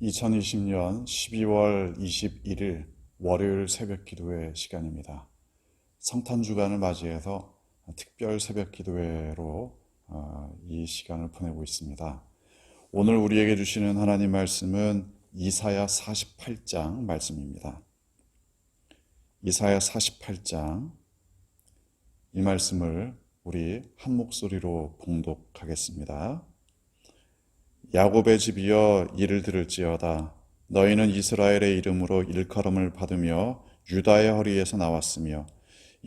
2020년 12월 21일 월요일 새벽 기도회 시간입니다. 성탄 주간을 맞이해서 특별 새벽 기도회로 이 시간을 보내고 있습니다. 오늘 우리에게 주시는 하나님 말씀은 이사야 48장 말씀입니다. 이사야 48장 이 말씀을 우리 한 목소리로 봉독하겠습니다. 야곱의 집이여 이를 들을지어다. 너희는 이스라엘의 이름으로 일컬음을 받으며 유다의 허리에서 나왔으며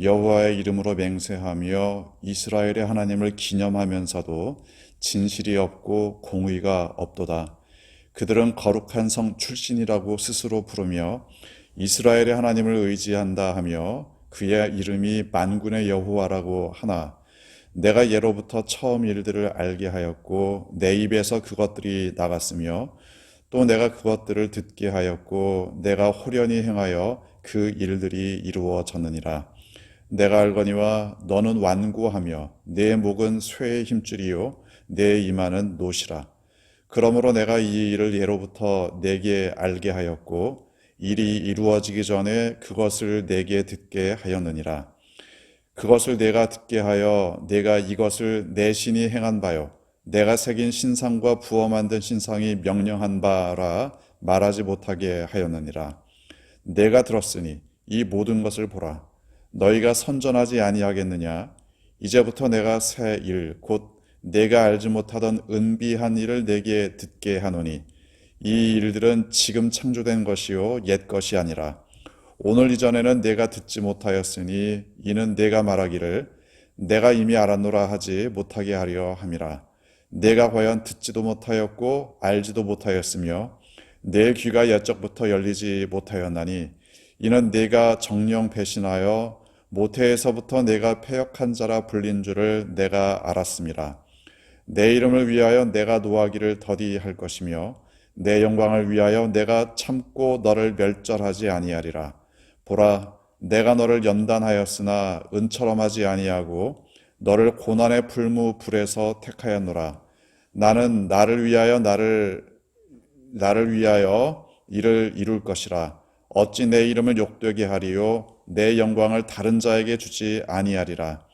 여호와의 이름으로 맹세하며 이스라엘의 하나님을 기념하면서도 진실이 없고 공의가 없도다. 그들은 거룩한 성 출신이라고 스스로 부르며 이스라엘의 하나님을 의지한다 하며 그의 이름이 만군의 여호와라고 하나 내가 예로부터 처음 일들을 알게 하였고 내 입에서 그것들이 나갔으며 또 내가 그것들을 듣게 하였고 내가 호련히 행하여 그 일들이 이루어졌느니라. 내가 알거니와 너는 완고하며 내 목은 쇠의 힘줄이요 내 이마는 노시라. 그러므로 내가 이 일을 예로부터 내게 알게 하였고 일이 이루어지기 전에 그것을 내게 듣게 하였느니라. 그것을 내가 듣게 하여 내가 이것을 내 신이 행한 바요 내가 새긴 신상과 부어 만든 신상이 명령한 바라 말하지 못하게 하였느니라. 내가 들었으니 이 모든 것을 보라. 너희가 선전하지 아니하겠느냐? 이제부터 내가 새 일 곧 내가 알지 못하던 은비한 일을 내게 듣게 하노니 이 일들은 지금 창조된 것이요 옛 것이 아니라 오늘 이전에는 내가 듣지 못하였으니 이는 내가 말하기를 내가 이미 알았노라 하지 못하게 하려 함이라. 내가 과연 듣지도 못하였고 알지도 못하였으며 내 귀가 옛적부터 열리지 못하였나니 이는 내가 정령 배신하여 모태에서부터 내가 패역한 자라 불린 줄을 내가 알았음이라. 내 이름을 위하여 내가 노하기를 더디 할 것이며 내 영광을 위하여 내가 참고 너를 멸절하지 아니하리라. 보라, 내가 너를 연단하였으나 은처럼 하지 아니하고 너를 고난의 풀무 불에서 택하였노라. 나는 나를 위하여 이를 이룰 것이라. 어찌 내 이름을 욕되게 하리요 내 영광을 다른 자에게 주지 아니하리라.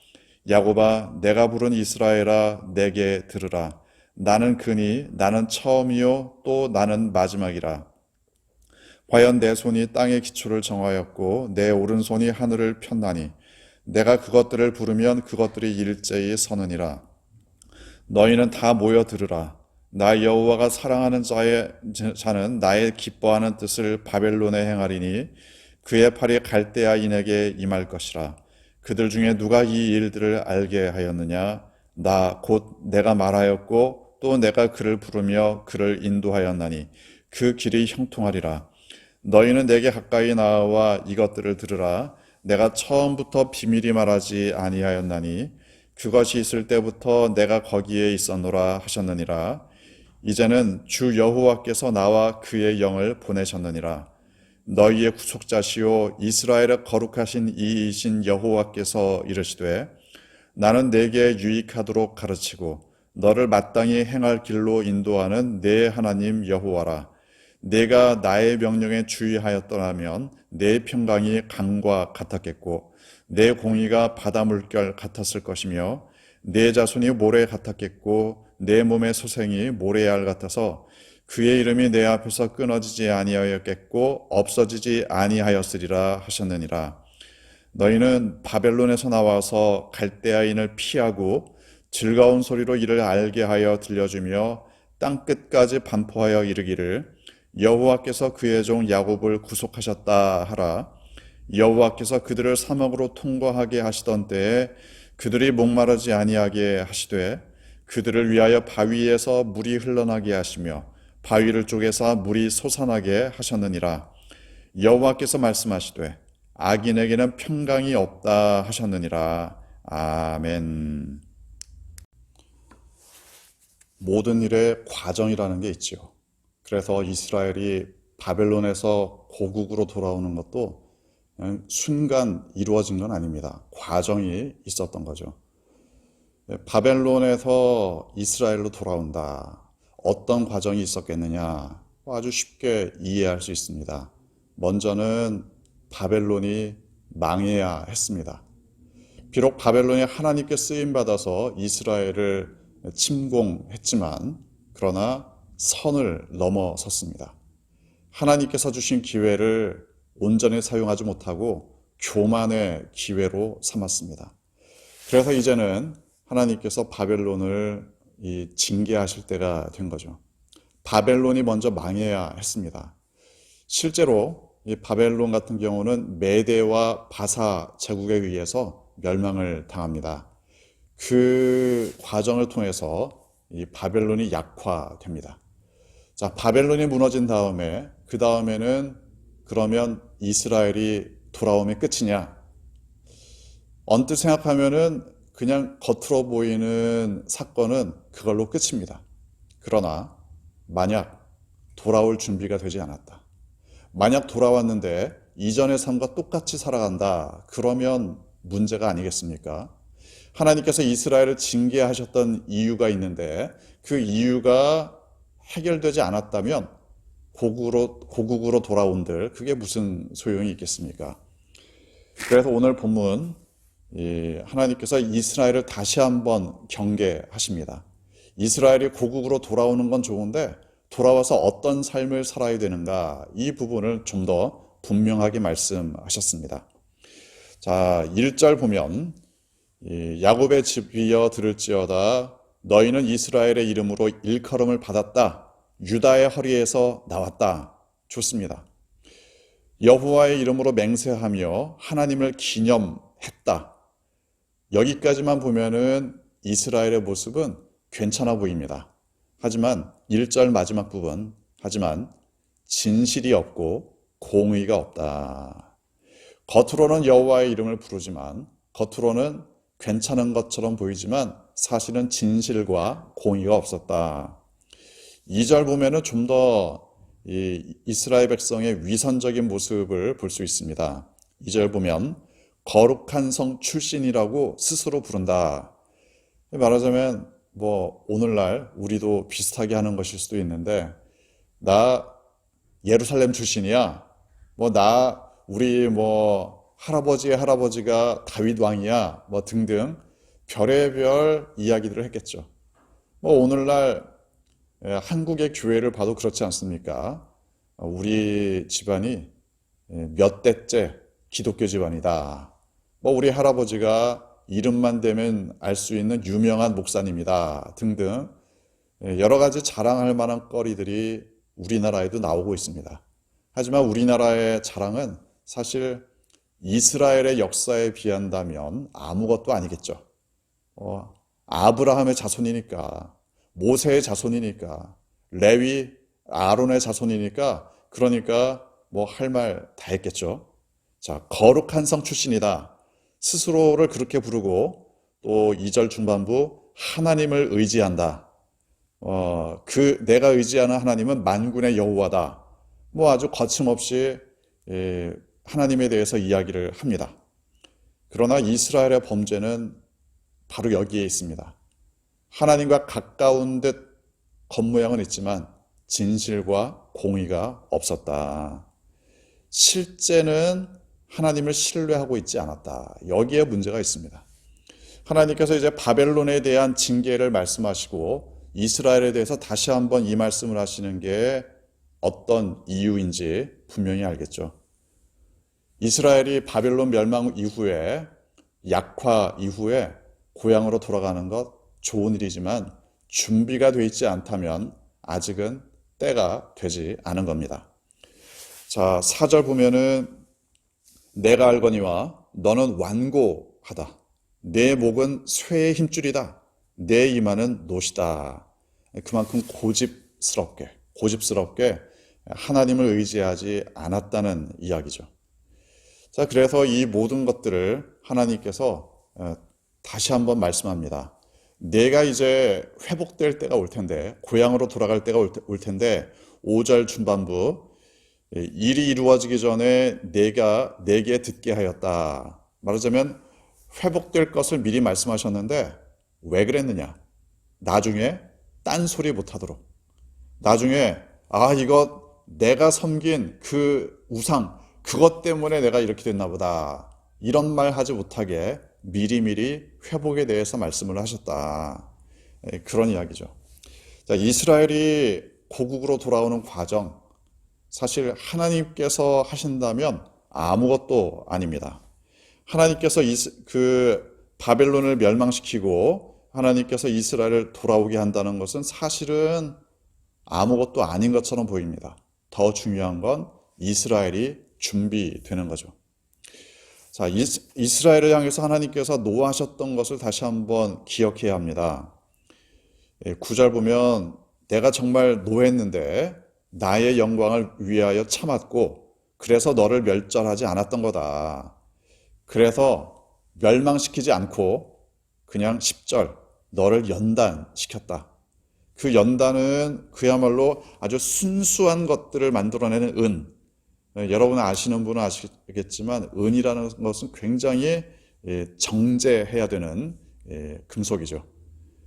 야곱아, 내가 부른 이스라엘아, 내게 들으라. 나는 그니 나는 처음이요 또 나는 마지막이라. 과연 내 손이 땅의 기초를 정하였고 내 오른손이 하늘을 폈나니 내가 그것들을 부르면 그것들이 일제히 서느니라. 너희는 다 모여 들으라. 나 여호와가 사랑하는 자는 나의 기뻐하는 뜻을 바벨론에 행하리니 그의 팔이 갈대아인에게 임할 것이라. 그들 중에 누가 이 일들을 알게 하였느냐? 나 곧 내가 말하였고 또 내가 그를 부르며 그를 인도하였나니 그 길이 형통하리라. 너희는 내게 가까이 나와 이것들을 들으라. 내가 처음부터 비밀이 말하지 아니하였나니 그것이 있을 때부터 내가 거기에 있었노라 하셨느니라. 이제는 주 여호와께서 나와 그의 영을 보내셨느니라. 너희의 구속자시요 이스라엘의 거룩하신 이이신 여호와께서 이르시되 나는 내게 유익하도록 가르치고 너를 마땅히 행할 길로 인도하는 내 하나님 여호와라. 내가 나의 명령에 주의하였더라면 내 평강이 강과 같았겠고 내 공의가 바다 물결 같았을 것이며 내 자손이 모래 같았겠고 내 몸의 소생이 모래알 같아서 그의 이름이 내 앞에서 끊어지지 아니하였겠고 없어지지 아니하였으리라 하셨느니라. 너희는 바벨론에서 나와서 갈대아인을 피하고 즐거운 소리로 이를 알게 하여 들려주며 땅 끝까지 반포하여 이르기를 여호와께서 그의 종 야곱을 구속하셨다 하라. 여호와께서 그들을 사막으로 통과하게 하시던 때에 그들이 목마르지 아니하게 하시되 그들을 위하여 바위에서 물이 흘러나게 하시며 바위를 쪼개서 물이 솟아나게 하셨느니라. 여호와께서 말씀하시되 악인에게는 평강이 없다 하셨느니라. 아멘. 모든 일에 과정이라는 게 있죠. 그래서 이스라엘이 바벨론에서 고국으로 돌아오는 것도 그냥 순간 이루어진 건 아닙니다. 과정이 있었던 거죠. 바벨론에서 이스라엘로 돌아온다. 어떤 과정이 있었겠느냐? 아주 쉽게 이해할 수 있습니다. 먼저는 바벨론이 망해야 했습니다. 비록 바벨론이 하나님께 쓰임받아서 이스라엘을 침공했지만 그러나 선을 넘어섰습니다. 하나님께서 주신 기회를 온전히 사용하지 못하고 교만의 기회로 삼았습니다. 그래서 이제는 하나님께서 바벨론을 징계하실 때가 된 거죠. 바벨론이 먼저 망해야 했습니다. 실제로 이 바벨론 같은 경우는 메대와 바사 제국에 의해서 멸망을 당합니다. 그 과정을 통해서 이 바벨론이 약화됩니다. 자, 바벨론이 무너진 다음에 그 다음에는 그러면 이스라엘이 돌아오면 끝이냐? 언뜻 생각하면은 그냥 겉으로 보이는 사건은 그걸로 끝입니다. 그러나 만약 돌아올 준비가 되지 않았다. 만약 돌아왔는데 이전의 삶과 똑같이 살아간다. 그러면 문제가 아니겠습니까? 하나님께서 이스라엘을 징계하셨던 이유가 있는데 그 이유가 해결되지 않았다면 고국으로 돌아온들 그게 무슨 소용이 있겠습니까? 그래서 오늘 본문 하나님께서 이스라엘을 다시 한번 경계하십니다. 이스라엘이 고국으로 돌아오는 건 좋은데 돌아와서 어떤 삶을 살아야 되는가 이 부분을 좀 더 분명하게 말씀하셨습니다. 자, 1절 보면 야곱의 집이여 들을지어다 너희는 이스라엘의 이름으로 일컬음을 받았다. 유다의 허리에서 나왔다. 좋습니다. 여호와의 이름으로 맹세하며 하나님을 기념했다. 여기까지만 보면은 이스라엘의 모습은 괜찮아 보입니다. 하지만 1절 마지막 부분, 하지만 진실이 없고 공의가 없다. 겉으로는 여호와의 이름을 부르지만 겉으로는 괜찮은 것처럼 보이지만 사실은 진실과 공의가 없었다. 2절 보면은 좀 더 이스라엘 백성의 위선적인 모습을 볼 수 있습니다. 2절 보면 거룩한 성 출신이라고 스스로 부른다. 말하자면 오늘날 우리도 비슷하게 하는 것일 수도 있는데 나 예루살렘 출신이야. 우리 할아버지의 할아버지가 다윗 왕이야. 등등 별의별 이야기들을 했겠죠. 오늘날 한국의 교회를 봐도 그렇지 않습니까? 우리 집안이 몇 대째 기독교 집안이다. 우리 할아버지가 이름만 대면 알 수 있는 유명한 목사님이다. 등등 여러 가지 자랑할 만한 거리들이 우리나라에도 나오고 있습니다. 하지만 우리나라의 자랑은 사실 이스라엘의 역사에 비한다면 아무것도 아니겠죠. 아브라함의 자손이니까, 모세의 자손이니까, 레위, 아론의 자손이니까, 그러니까 할 말 다 했겠죠. 자, 거룩한 성 출신이다. 스스로를 그렇게 부르고 또 2절 중반부 하나님을 의지한다. 내가 의지하는 하나님은 만군의 여호와다. 아주 거침없이 하나님에 대해서 이야기를 합니다. 그러나 이스라엘의 범죄는 바로 여기에 있습니다. 하나님과 가까운 듯 겉모양은 있지만 진실과 공의가 없었다. 실제는 하나님을 신뢰하고 있지 않았다. 여기에 문제가 있습니다. 하나님께서 이제 바벨론에 대한 징계를 말씀하시고 이스라엘에 대해서 다시 한번 이 말씀을 하시는 게 어떤 이유인지 분명히 알겠죠. 이스라엘이 바벨론 멸망 이후에 약화 이후에 고향으로 돌아가는 것 좋은 일이지만 준비가 되어 있지 않다면 아직은 때가 되지 않은 겁니다. 자, 4절 보면은 내가 알거니와 너는 완고하다. 내 목은 쇠의 힘줄이다. 내 이마는 노시다. 그만큼 고집스럽게 하나님을 의지하지 않았다는 이야기죠. 자, 그래서 이 모든 것들을 하나님께서 다시 한번 말씀합니다. 내가 이제 회복될 때가 올 텐데, 고향으로 돌아갈 때가 올 텐데, 5절 중반부 일이 이루어지기 전에 내가 내게 듣게 하였다. 말하자면 회복될 것을 미리 말씀하셨는데 왜 그랬느냐? 나중에 딴소리 못하도록, 나중에 이거 내가 섬긴 그 우상, 그것 때문에 내가 이렇게 됐나 보다. 이런 말 하지 못하게 미리미리 회복에 대해서 말씀을 하셨다. 그런 이야기죠. 자, 이스라엘이 고국으로 돌아오는 과정, 사실 하나님께서 하신다면 아무것도 아닙니다. 하나님께서 바벨론을 멸망시키고 하나님께서 이스라엘을 돌아오게 한다는 것은 사실은 아무것도 아닌 것처럼 보입니다. 더 중요한 건 이스라엘이 준비되는 거죠. 자, 이스라엘을 향해서 하나님께서 노하셨던 것을 다시 한번 기억해야 합니다. 9절 보면 내가 정말 노했는데 나의 영광을 위하여 참았고 그래서 너를 멸절하지 않았던 거다. 그래서 멸망시키지 않고 그냥 10절 너를 연단시켰다. 그 연단은 그야말로 아주 순수한 것들을 만들어내는 은. 여러분 아시는 분은 아시겠지만 은이라는 것은 굉장히 정제해야 되는 금속이죠.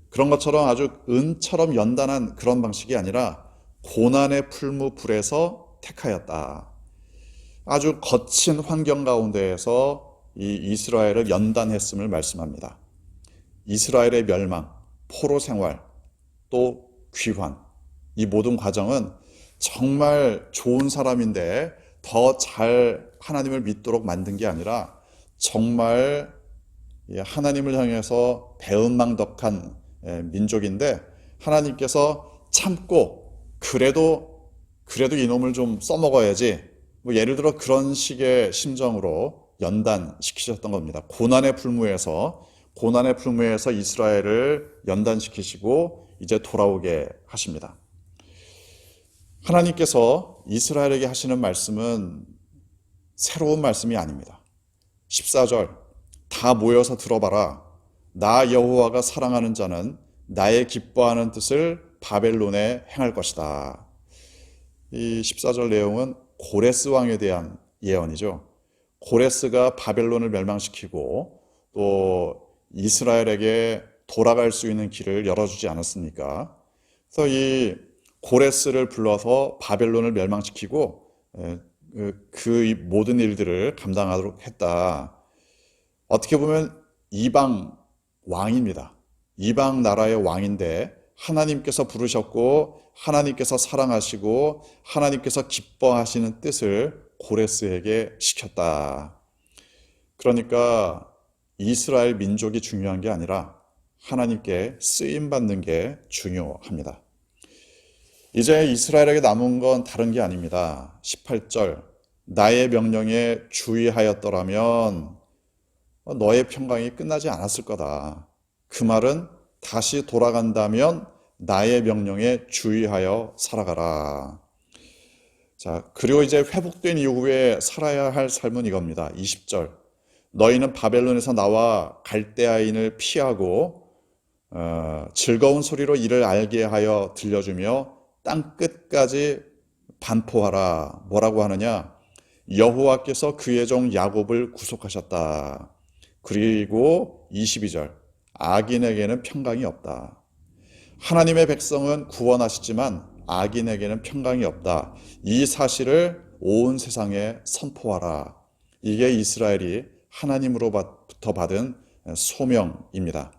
그런 것처럼 아주 은처럼 연단한 그런 방식이 아니라 고난의 풀무 불에서 택하였다. 아주 거친 환경 가운데에서 이 이스라엘을 연단했음을 말씀합니다. 이스라엘의 멸망, 포로 생활, 또 귀환, 이 모든 과정은 정말 좋은 사람인데 더 잘 하나님을 믿도록 만든 게 아니라 정말 하나님을 향해서 배은망덕한 민족인데 하나님께서 참고 그래도 이놈을 좀 써먹어야지, 뭐 예를 들어 그런 식의 심정으로 연단시키셨던 겁니다. 고난의 풀무에서 이스라엘을 연단시키시고 이제 돌아오게 하십니다. 하나님께서 이스라엘에게 하시는 말씀은 새로운 말씀이 아닙니다. 14절 다 모여서 들어봐라. 나 여호와가 사랑하는 자는 나의 기뻐하는 뜻을 바벨론에 행할 것이다. 이 14절 내용은 고레스 왕에 대한 예언이죠. 고레스가 바벨론을 멸망시키고 또 이스라엘에게 돌아갈 수 있는 길을 열어주지 않았습니까? 그래서 이 고레스를 불러서 바벨론을 멸망시키고 그 모든 일들을 감당하도록 했다. 어떻게 보면 이방 왕입니다. 이방 나라의 왕인데 하나님께서 부르셨고 하나님께서 사랑하시고 하나님께서 기뻐하시는 뜻을 고레스에게 시켰다. 그러니까 이스라엘 민족이 중요한 게 아니라 하나님께 쓰임받는 게 중요합니다. 이제 이스라엘에게 남은 건 다른 게 아닙니다. 18절 나의 명령에 주의하였더라면 너의 평강이 끝나지 않았을 거다. 그 말은 다시 돌아간다면 나의 명령에 주의하여 살아가라. 자, 그리고 이제 회복된 이후에 살아야 할 삶은 이겁니다. 20절 너희는 바벨론에서 나와 갈대아인을 피하고 즐거운 소리로 이를 알게 하여 들려주며 땅 끝까지 반포하라. 뭐라고 하느냐? 여호와께서 그의 종 야곱을 구속하셨다. 그리고 22절 악인에게는 평강이 없다. 하나님의 백성은 구원하시지만 악인에게는 평강이 없다. 이 사실을 온 세상에 선포하라. 이게 이스라엘이 하나님으로부터 받은 소명입니다.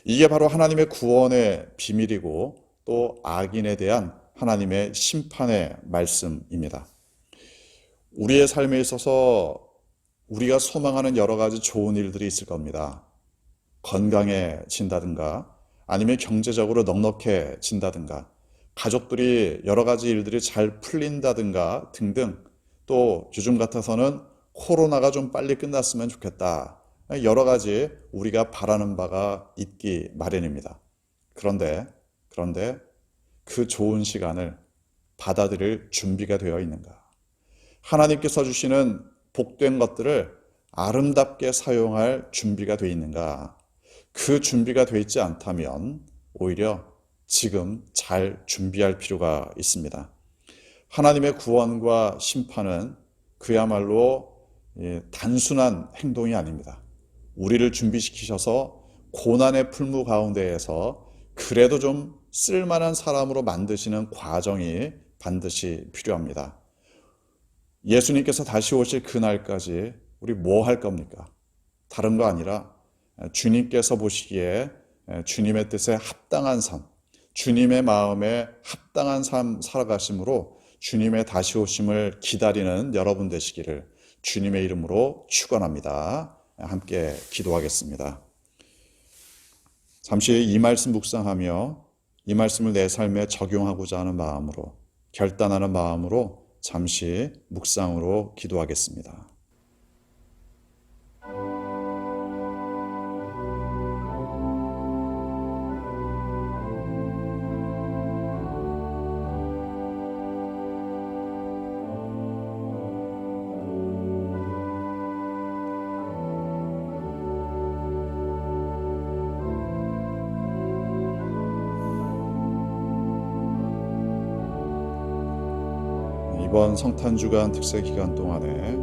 이게 바로 하나님의 구원의 비밀이고 또 악인에 대한 하나님의 심판의 말씀입니다. 우리의 삶에 있어서 우리가 소망하는 여러 가지 좋은 일들이 있을 겁니다. 건강해진다든가 아니면 경제적으로 넉넉해진다든가 가족들이 여러 가지 일들이 잘 풀린다든가 등등, 또 요즘 같아서는 코로나가 좀 빨리 끝났으면 좋겠다. 여러 가지 우리가 바라는 바가 있기 마련입니다. 그런데 그 좋은 시간을 받아들일 준비가 되어 있는가? 하나님께서 주시는 복된 것들을 아름답게 사용할 준비가 되어 있는가? 그 준비가 되어 있지 않다면 오히려 지금 잘 준비할 필요가 있습니다. 하나님의 구원과 심판은 그야말로 단순한 행동이 아닙니다. 우리를 준비시키셔서 고난의 풀무 가운데에서 그래도 좀 쓸만한 사람으로 만드시는 과정이 반드시 필요합니다. 예수님께서 다시 오실 그날까지 우리 뭐 할 겁니까? 다른 거 아니라 주님께서 보시기에 주님의 뜻에 합당한 삶, 주님의 마음에 합당한 삶 살아가심으로 주님의 다시 오심을 기다리는 여러분 되시기를 주님의 이름으로 축원합니다. 함께 기도하겠습니다. 잠시 이 말씀 묵상하며 이 말씀을 내 삶에 적용하고자 하는 마음으로, 결단하는 마음으로 잠시 묵상으로 기도하겠습니다. 이번 성탄주간 특세 기간 동안에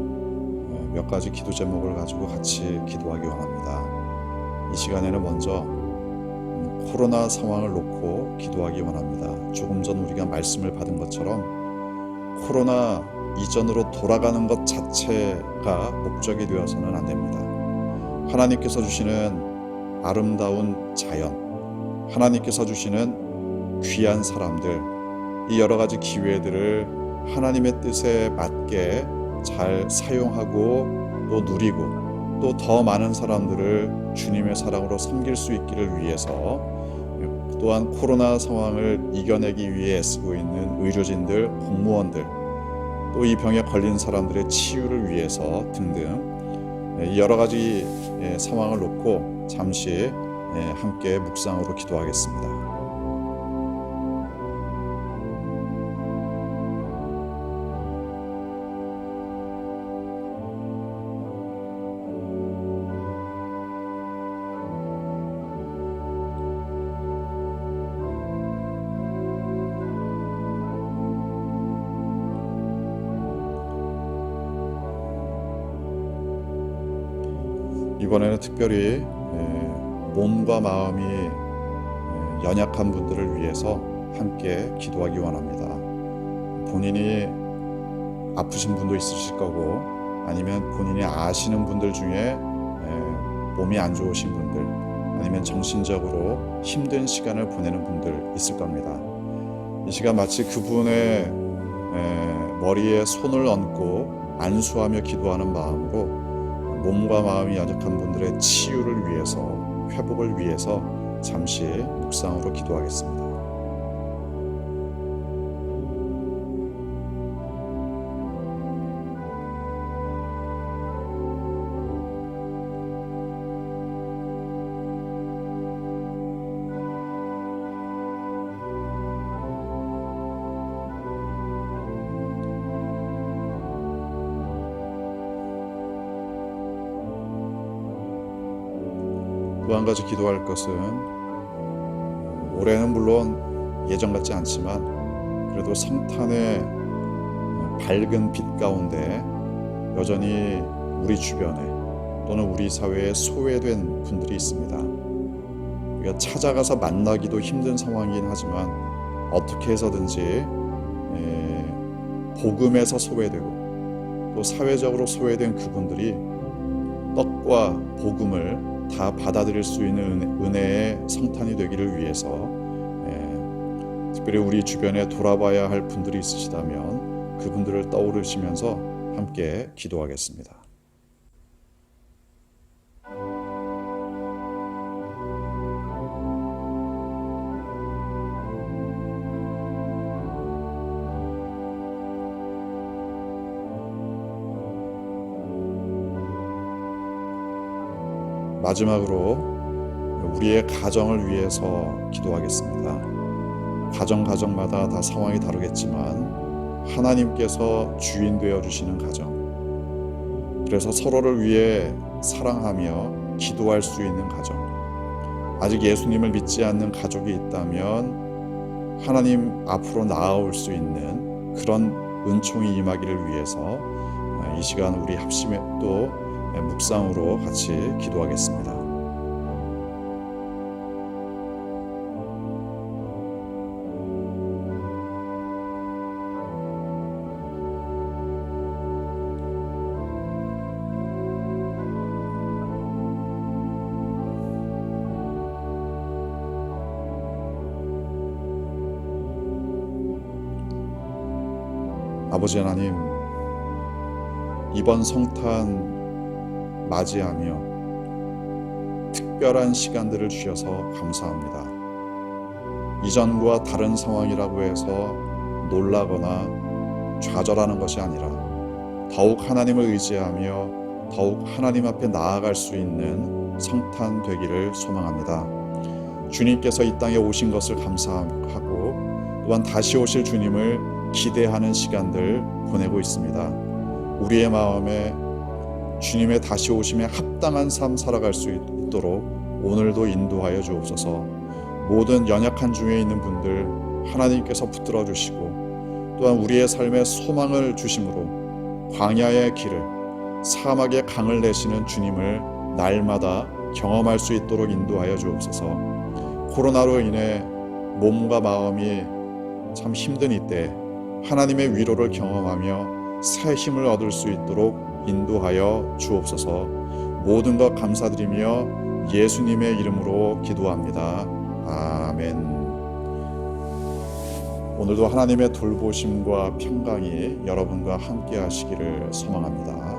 몇 가지 기도 제목을 가지고 같이 기도하기 원합니다. 이 시간에는 먼저 코로나 상황을 놓고 기도하기 원합니다. 조금 전 우리가 말씀을 받은 것처럼 코로나 이전으로 돌아가는 것 자체가 목적이 되어서는 안 됩니다. 하나님께서 주시는 아름다운 자연, 하나님께서 주시는 귀한 사람들, 이 여러 가지 기회들을 하나님의 뜻에 맞게 잘 사용하고 또 누리고 또 더 많은 사람들을 주님의 사랑으로 섬길 수 있기를 위해서, 또한 코로나 상황을 이겨내기 위해 애쓰고 있는 의료진들, 공무원들, 또 이 병에 걸린 사람들의 치유를 위해서 등등 여러 가지 상황을 놓고 잠시 함께 묵상으로 기도하겠습니다. 이번에는 특별히 몸과 마음이 연약한 분들을 위해서 함께 기도하기 원합니다. 본인이 아프신 분도 있으실 거고, 아니면 본인이 아시는 분들 중에 몸이 안 좋으신 분들, 아니면 정신적으로 힘든 시간을 보내는 분들 있을 겁니다. 이 시간 마치 그분의 머리에 손을 얹고 안수하며 기도하는 마음으로 몸과 마음이 연약한 분들의 치유를 위해서, 회복을 위해서 잠시 묵상으로 기도하겠습니다. 또 한 가지 기도할 것은, 올해는 물론 예전 같지 않지만 그래도 성탄의 밝은 빛 가운데 여전히 우리 주변에 또는 우리 사회에 소외된 분들이 있습니다. 우리가 찾아가서 만나기도 힘든 상황이긴 하지만 어떻게 해서든지 복음에서 소외되고 또 사회적으로 소외된 그분들이 떡과 복음을 다 받아들일 수 있는 은혜의 성탄이 되기를 위해서 특별히 우리 주변에 돌아봐야 할 분들이 있으시다면 그분들을 떠오르시면서 함께 기도하겠습니다. 마지막으로 우리의 가정을 위해서 기도하겠습니다. 가정마다 다 상황이 다르겠지만 하나님께서 주인 되어 주시는 가정, 그래서 서로를 위해 사랑하며 기도할 수 있는 가정, 아직 예수님을 믿지 않는 가족이 있다면 하나님 앞으로 나아올 수 있는 그런 은총이 임하기를 위해서 이 시간 우리 합심에 또 묵상으로 같이 기도하겠습니다. 아버지 하나님, 이번 성탄 맞이하며 특별한 시간들을 주셔서 감사합니다. 이전과 다른 상황이라고 해서 놀라거나 좌절하는 것이 아니라 더욱 하나님을 의지하며 더욱 하나님 앞에 나아갈 수 있는 성탄 되기를 소망합니다. 주님께서 이 땅에 오신 것을 감사하고 또한 다시 오실 주님을 기대하는 시간들 보내고 있습니다. 우리의 마음에 주님의 다시 오심에 합당한 삶 살아갈 수 있도록 오늘도 인도하여 주옵소서. 모든 연약한 중에 있는 분들 하나님께서 붙들어 주시고 또한 우리의 삶에 소망을 주심으로 광야의 길을, 사막의 강을 내시는 주님을 날마다 경험할 수 있도록 인도하여 주옵소서. 코로나로 인해 몸과 마음이 참 힘든 이때 하나님의 위로를 경험하며 새 힘을 얻을 수 있도록 인도하여 주옵소서. 모든 것 감사드리며 예수님의 이름으로 기도합니다. 아멘. 오늘도 하나님의 돌보심과 평강이 여러분과 함께 하시기를 소망합니다.